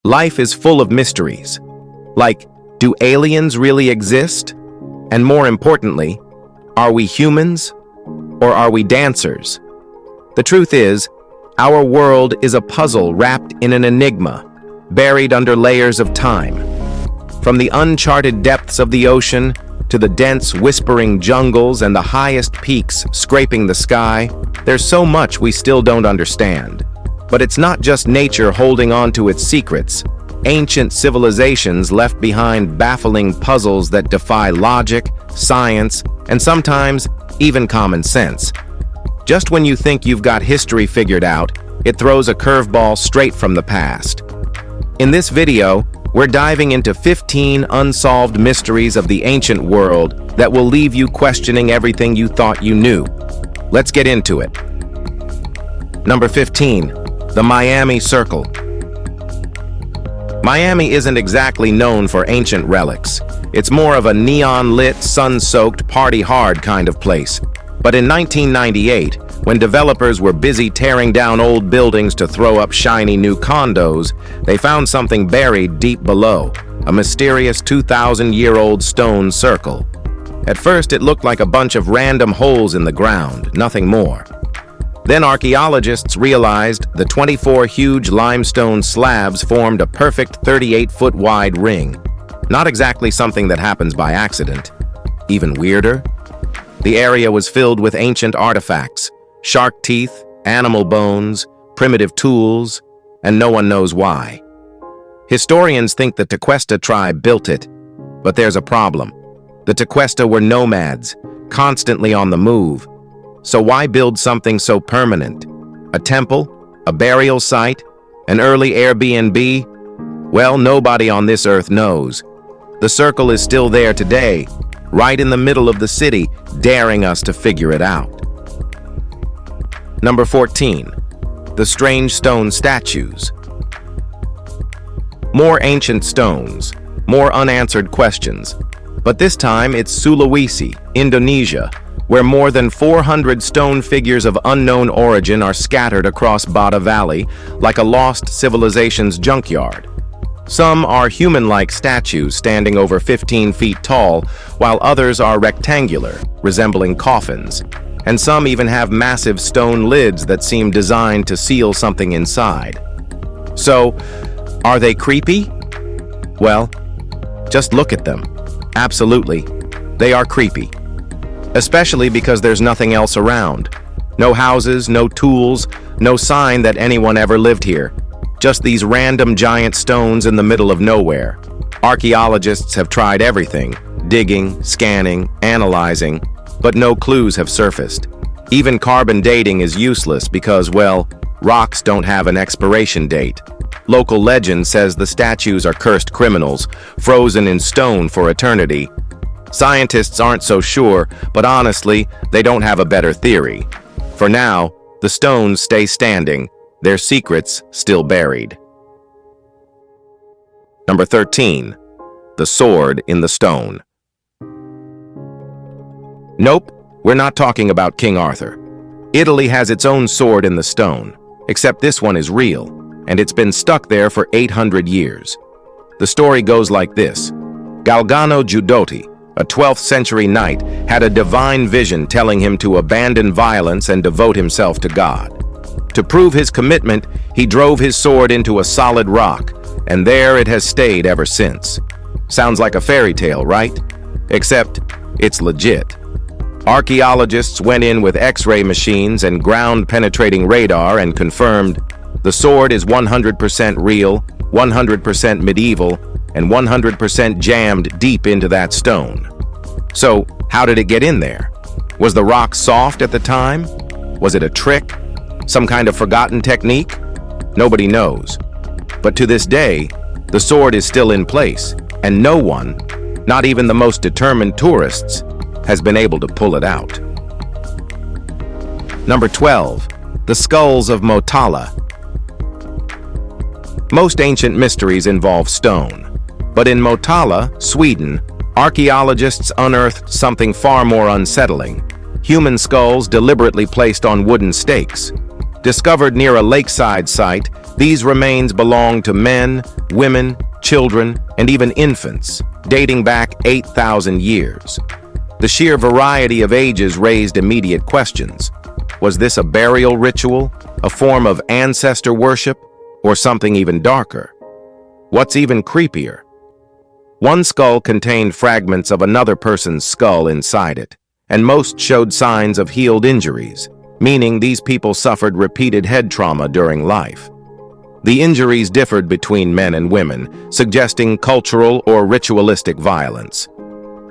Life is full of mysteries. Like, do aliens really exist? And more importantly, are we humans or are we dancers? The truth is, our world is a puzzle wrapped in an enigma, buried under layers of time. From the uncharted depths of the ocean to the dense, whispering jungles and the highest peaks scraping the sky, there's so much we still don't understand. But it's not just nature holding on to its secrets. Ancient civilizations left behind baffling puzzles that defy logic, science, and sometimes even common sense. Just when you think you've got history figured out, it throws a curveball straight from the past. In this video, we're diving into 15 unsolved mysteries of the ancient world that will leave you questioning everything you thought you knew. Let's get into it. Number 15. The Miami Circle. Miami isn't exactly known for ancient relics. It's more of a neon-lit, sun-soaked, party-hard kind of place. But in 1998, when developers were busy tearing down old buildings to throw up shiny new condos, they found something buried deep below, a mysterious 2,000-year-old stone circle. At first, it looked like a bunch of random holes in the ground, nothing more. Then archaeologists realized the 24 huge limestone slabs formed a perfect 38-foot wide ring. Not exactly something that happens by accident. Even weirder, the area was filled with ancient artifacts, shark teeth, animal bones, primitive tools, and no one knows why. Historians think the Tequesta tribe built it, but there's a problem. The Tequesta were nomads, constantly on the move. So why build something so permanent? A temple? A burial site? An early Airbnb? Well, nobody on this earth knows. The circle is still there today, right in the middle of the city, daring us to figure it out. Number 14. The strange stone statues. More ancient stones, more unanswered questions. But this time it's Sulawesi, Indonesia, where more than 400 stone figures of unknown origin are scattered across Bata Valley like a lost civilization's junkyard. Some are human-like statues standing over 15 feet tall, while others are rectangular, resembling coffins. And some even have massive stone lids that seem designed to seal something inside. So, are they creepy? Well, just look at them. Absolutely, they are creepy. Especially because there's nothing else around. No houses, no tools, no sign that anyone ever lived here. Just these random giant stones in the middle of nowhere. Archaeologists have tried everything, digging, scanning, analyzing, but no clues have surfaced. Even carbon dating is useless because, well, rocks don't have an expiration date. Local legend says the statues are cursed criminals, frozen in stone for eternity. Scientists aren't so sure, but honestly, they don't have a better theory. For now, the stones stay standing, their secrets still buried. Number 13. The sword in the stone. Nope, we're not talking about King Arthur. Italy has its own sword in the stone, except this one is real, and it's been stuck there for 800 years. The story goes like this. Galgano Giudotti, a 12th century knight, had a divine vision telling him to abandon violence and devote himself to God. To prove his commitment, he drove his sword into a solid rock, and there it has stayed ever since. Sounds like a fairy tale, right? Except it's legit. Archaeologists went in with X-ray machines and ground-penetrating radar and confirmed the sword is 100% real, 100% medieval, and 100% jammed deep into that stone. So, how did it get in there? Was the rock soft at the time? Was it a trick? Some kind of forgotten technique? Nobody knows. But to this day, the sword is still in place, and no one, not even the most determined tourists, has been able to pull it out. Number 12. The skulls of Motala. Most ancient mysteries involve stone. But in Motala, Sweden, archaeologists unearthed something far more unsettling. Human skulls deliberately placed on wooden stakes. Discovered near a lakeside site, These remains belong to men, women, children, and even infants, dating back 8,000 years. The sheer variety of ages raised immediate questions. Was this a burial ritual, a form of ancestor worship, or something even darker? What's even creepier? One skull contained fragments of another person's skull inside it, and most showed signs of healed injuries, meaning these people suffered repeated head trauma during life. The injuries differed between men and women, suggesting cultural or ritualistic violence.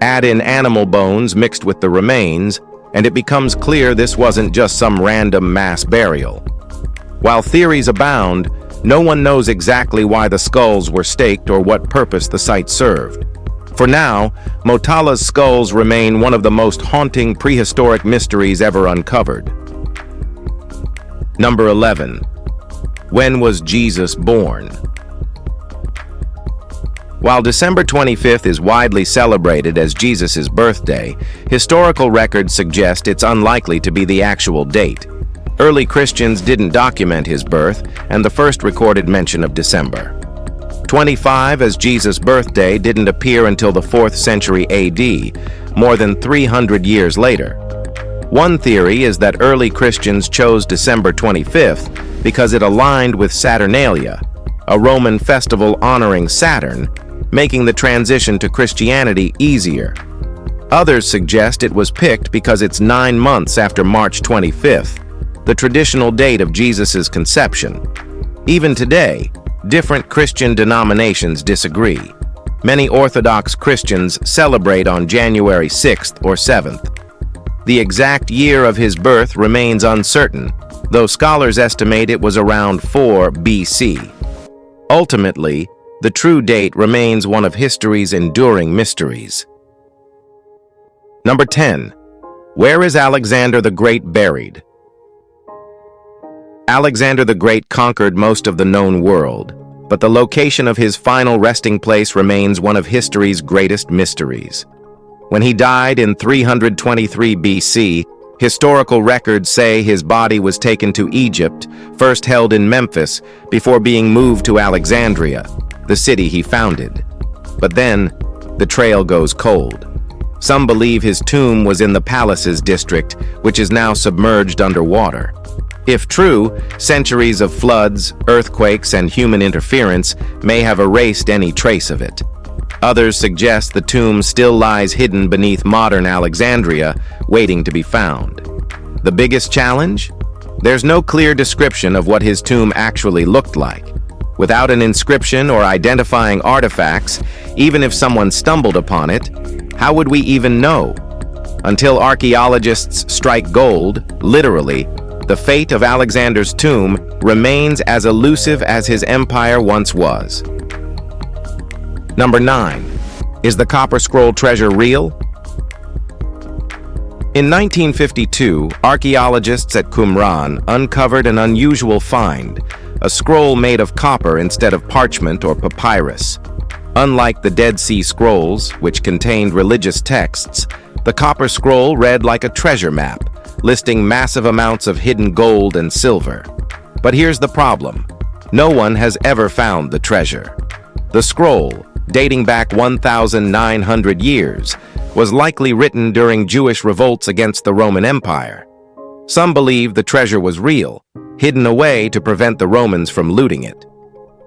Add in animal bones mixed with the remains, and it becomes clear this wasn't just some random mass burial. While theories abound, no one knows exactly why the skulls were staked or what purpose the site served. For now, Motala's skulls remain one of the most haunting prehistoric mysteries ever uncovered. Number 11. When was Jesus born? While December 25th is widely celebrated as Jesus' birthday, historical records suggest it's unlikely to be the actual date. Early Christians didn't document his birth, and the first recorded mention of December 25 as Jesus' birthday didn't appear until the 4th century AD, more than 300 years later. One theory is that early Christians chose December 25th because it aligned with Saturnalia, a Roman festival honoring Saturn, making the transition to Christianity easier. Others suggest it was picked because it's 9 months after March 25th, the traditional date of Jesus' conception. Even today, different Christian denominations disagree. Many Orthodox Christians celebrate on January 6th or 7th. The exact year of his birth remains uncertain, though scholars estimate it was around 4 BC. Ultimately, the true date remains one of history's enduring mysteries. Number 10. Where is Alexander the Great buried? Alexander the Great conquered most of the known world, but the location of his final resting place remains one of history's greatest mysteries. When he died in 323 BC, historical records say his body was taken to Egypt, first held in Memphis, before being moved to Alexandria, the city he founded. But then, the trail goes cold. Some believe his tomb was in the Palaces district, which is now submerged underwater. If true, centuries of floods, earthquakes, and human interference may have erased any trace of it. Others suggest the tomb still lies hidden beneath modern Alexandria, waiting to be found. The biggest challenge? There's no clear description of what his tomb actually looked like. Without an inscription or identifying artifacts, even if someone stumbled upon it, how would we even know? Until archaeologists strike gold, literally, the fate of Alexander's tomb remains as elusive as his empire once was. Number 9. Is the Copper Scroll treasure real? In 1952, archaeologists at Qumran uncovered an unusual find, a scroll made of copper instead of parchment or papyrus. Unlike the Dead Sea Scrolls, which contained religious texts, the Copper Scroll read like a treasure map, listing massive amounts of hidden gold and silver. But here's the problem. No one has ever found the treasure. The scroll, dating back 1,900 years, was likely written during Jewish revolts against the Roman Empire. Some believe the treasure was real, hidden away to prevent the Romans from looting it.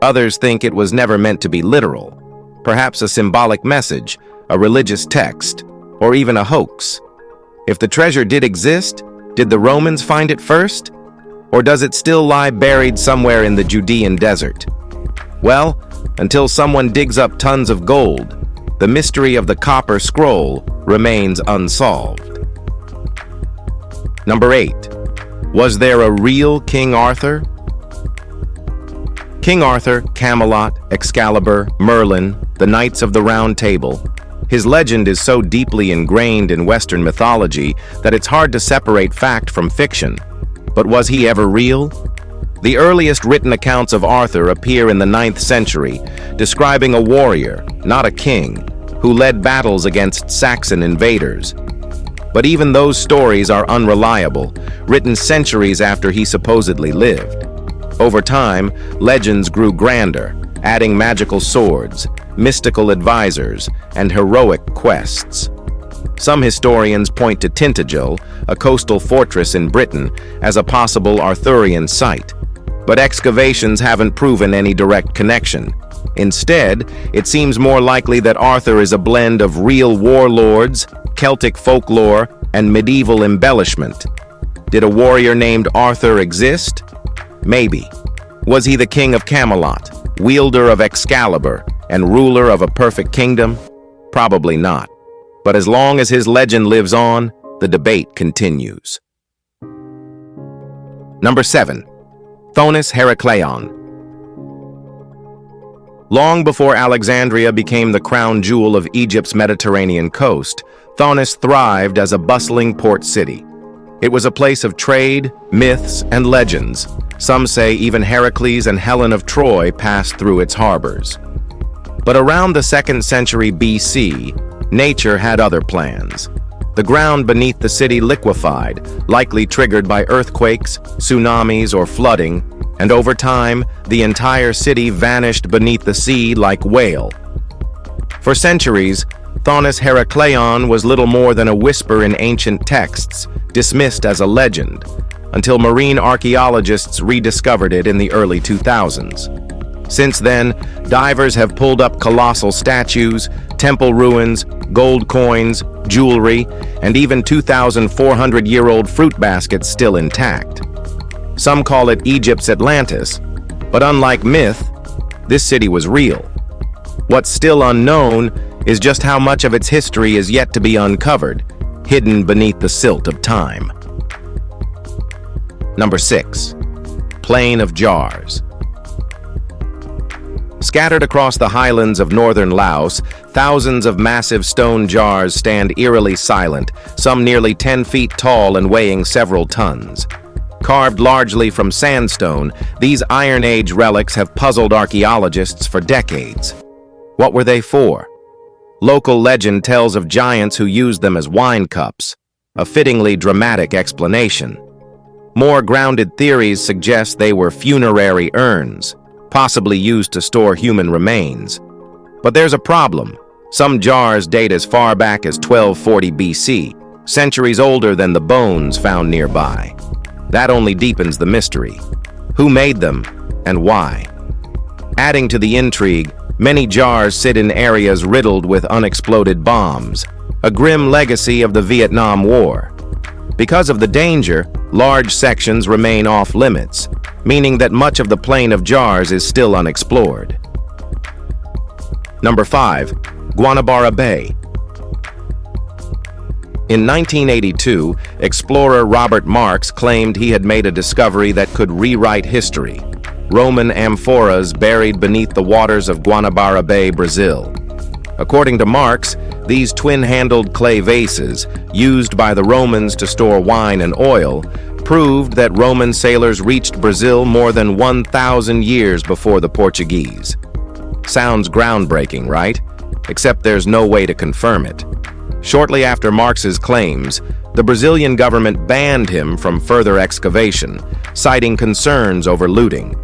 Others think it was never meant to be literal, perhaps a symbolic message, a religious text, or even a hoax. If the treasure did exist, did the Romans find it first? Or does it still lie buried somewhere in the Judean desert? Well, until someone digs up tons of gold, the mystery of the Copper Scroll remains unsolved. Number 8. Was there a real King Arthur? King Arthur, Camelot, Excalibur, Merlin, the Knights of the Round Table. His legend is so deeply ingrained in Western mythology that it's hard to separate fact from fiction. But was he ever real? The earliest written accounts of Arthur appear in the 9th century, describing a warrior, not a king, who led battles against Saxon invaders. But even those stories are unreliable, written centuries after he supposedly lived. Over time, legends grew grander, adding magical swords, mystical advisors, and heroic quests. Some historians point to Tintagel, a coastal fortress in Britain, as a possible Arthurian site, but excavations haven't proven any direct connection. Instead, it seems more likely that Arthur is a blend of real warlords, Celtic folklore, and medieval embellishment. Did a warrior named Arthur exist? Maybe. Was he the king of Camelot, wielder of Excalibur, and ruler of a perfect kingdom? Probably not. But as long as his legend lives on, the debate continues. Number 7. Thonis-Heracleion. Long before Alexandria became the crown jewel of Egypt's Mediterranean coast, Thonis thrived as a bustling port city. It was a place of trade, myths, and legends. Some say even Heracles and Helen of Troy passed through its harbors. But around the 2nd century BC, nature had other plans. The ground beneath the city liquefied, likely triggered by earthquakes, tsunamis, or flooding, and over time, the entire city vanished beneath the sea like whale. For centuries, Thonis-Heracleion was little more than a whisper in ancient texts, dismissed as a legend, until marine archaeologists rediscovered it in the early 2000s. Since then, divers have pulled up colossal statues, temple ruins, gold coins, jewelry, and even 2,400-year-old fruit baskets still intact. Some call it Egypt's Atlantis, but unlike myth, this city was real. What's still unknown is just how much of its history is yet to be uncovered, hidden beneath the silt of time. Number 6. Plain of Jars. Scattered across the highlands of northern Laos, thousands of massive stone jars stand eerily silent, some nearly 10 feet tall and weighing several tons. Carved largely from sandstone, these Iron Age relics have puzzled archaeologists for decades. What were they for? Local legend tells of giants who used them as wine cups, a fittingly dramatic explanation. More grounded theories suggest they were funerary urns, possibly used to store human remains. But there's a problem. Some jars date as far back as 1240 BC, centuries older than the bones found nearby. That only deepens the mystery. Who made them, and why? Adding to the intrigue, many jars sit in areas riddled with unexploded bombs, a grim legacy of the Vietnam War. Because of the danger, large sections remain off-limits, meaning that much of the plain of jars is still unexplored. Number 5. Guanabara Bay. In 1982, explorer Robert Marks claimed he had made a discovery that could rewrite history: Roman amphoras buried beneath the waters of Guanabara Bay, Brazil. According to Marks, these twin-handled clay vases, used by the Romans to store wine and oil, proved that Roman sailors reached Brazil more than 1,000 years before the Portuguese. Sounds groundbreaking, right? Except there's no way to confirm it. Shortly after Marx's claims, the Brazilian government banned him from further excavation, citing concerns over looting.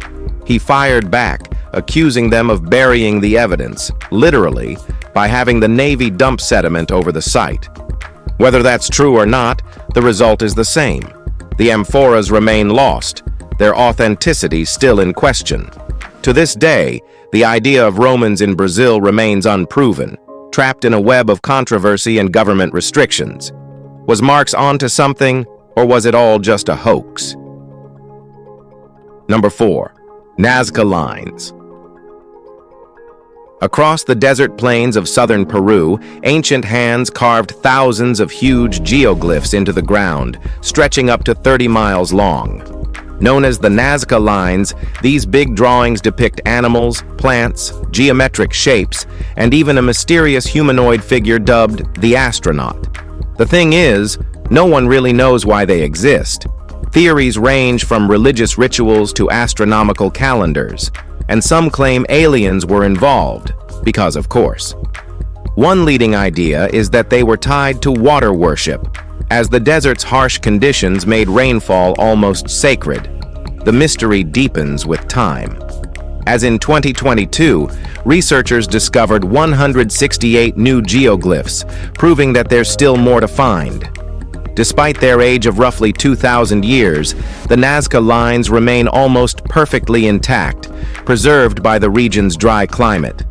He fired back, accusing them of burying the evidence, literally, by having the Navy dump sediment over the site. Whether that's true or not, the result is the same. The amphoras remain lost, their authenticity still in question. To this day, the idea of Romans in Brazil remains unproven, trapped in a web of controversy and government restrictions. Was Marx onto something, or was it all just a hoax? Number 4. Nazca Lines. Across the desert plains of southern Peru, ancient hands carved thousands of huge geoglyphs into the ground, stretching up to 30 miles long. Known as the Nazca Lines, these big drawings depict animals, plants, geometric shapes, and even a mysterious humanoid figure dubbed the astronaut. The thing is, no one really knows why they exist. Theories range from religious rituals to astronomical calendars, and some claim aliens were involved, because of course. One leading idea is that they were tied to water worship, as the desert's harsh conditions made rainfall almost sacred. the mystery deepens with time. As in 2022, researchers discovered 168 new geoglyphs, proving that there's still more to find. Despite their age of roughly 2,000 years, the Nazca lines remain almost perfectly intact, preserved by the region's dry climate.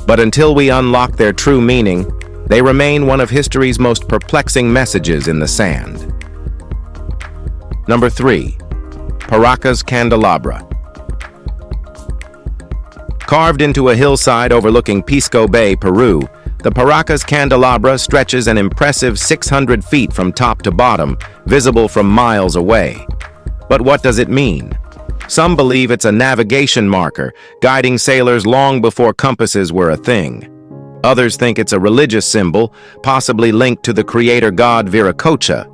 But until we unlock their true meaning, they remain one of history's most perplexing messages in the sand. Number 3. Paracas Candelabra. Carved into a hillside overlooking Pisco Bay, Peru, the Paracas Candelabra stretches an impressive 600 feet from top to bottom, visible from miles away. But what does it mean? Some believe it's a navigation marker, guiding sailors long before compasses were a thing. Others think it's a religious symbol, possibly linked to the creator god Viracocha.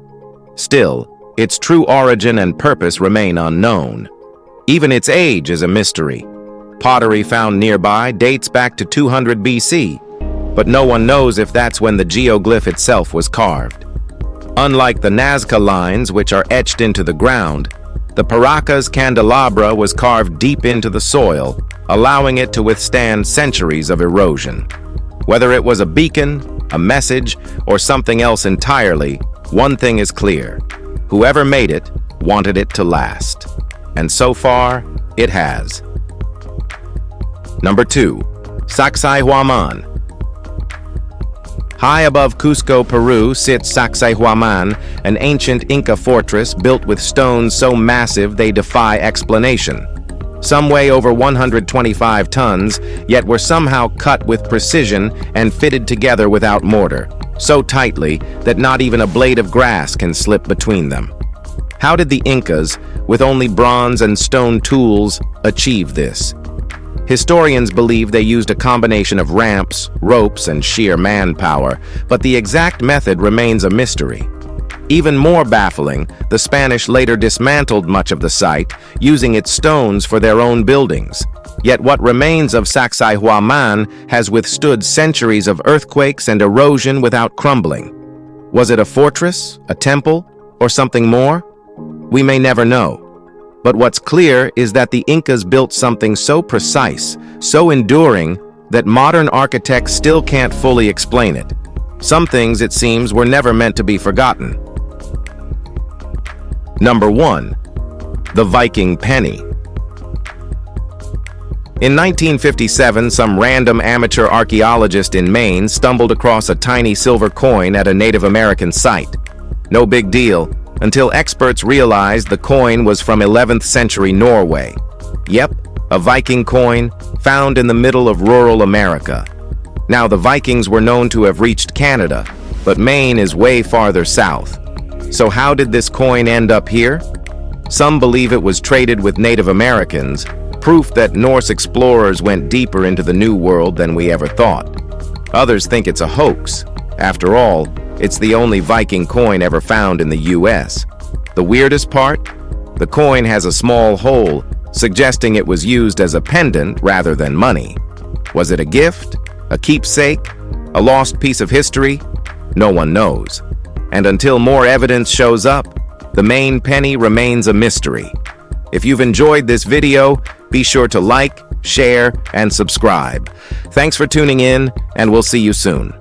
Still, its true origin and purpose remain unknown. Even its age is a mystery. Pottery found nearby dates back to 200 BC, but no one knows if that's when the geoglyph itself was carved. Unlike the Nazca lines, which are etched into the ground, the Paracas Candelabra was carved deep into the soil, allowing it to withstand centuries of erosion. Whether it was a beacon, a message, or something else entirely, one thing is clear. Whoever made it wanted it to last. And so far, it has. Number 2. Sacsayhuamán. High above Cusco, Peru, sits Sacsayhuamán, an ancient Inca fortress built with stones so massive they defy explanation. Some weigh over 125 tons, yet were somehow cut with precision and fitted together without mortar, so tightly that not even a blade of grass can slip between them. How did the Incas, with only bronze and stone tools, achieve this? Historians believe they used a combination of ramps, ropes, and sheer manpower, but the exact method remains a mystery. Even more baffling, the Spanish later dismantled much of the site, using its stones for their own buildings. Yet what remains of Sacsayhuamán has withstood centuries of earthquakes and erosion without crumbling. Was it a fortress, a temple, or something more? We may never know. But what's clear is that the Incas built something so precise, so enduring, that modern architects still can't fully explain it. Some things, it seems, were never meant to be forgotten. Number 1. The Viking penny. In 1957, some random amateur archaeologist in Maine stumbled across a tiny silver coin at a Native American site. No big deal, until experts realized the coin was from 11th century Norway. Yep, a Viking coin found in the middle of rural America. Now, the Vikings were known to have reached Canada, but Maine is way farther south. So how did this coin end up here? Some believe it was traded with Native Americans, proof that Norse explorers went deeper into the New World than we ever thought. Others think it's a hoax. After all, it's the only Viking coin ever found in the US. The weirdest part? The coin has a small hole, suggesting it was used as a pendant rather than money. Was it a gift? A keepsake? A lost piece of history? No one knows. And until more evidence shows up, the main penny remains a mystery. If you've enjoyed this video, be sure to like, share, and subscribe. Thanks for tuning in, and we'll see you soon.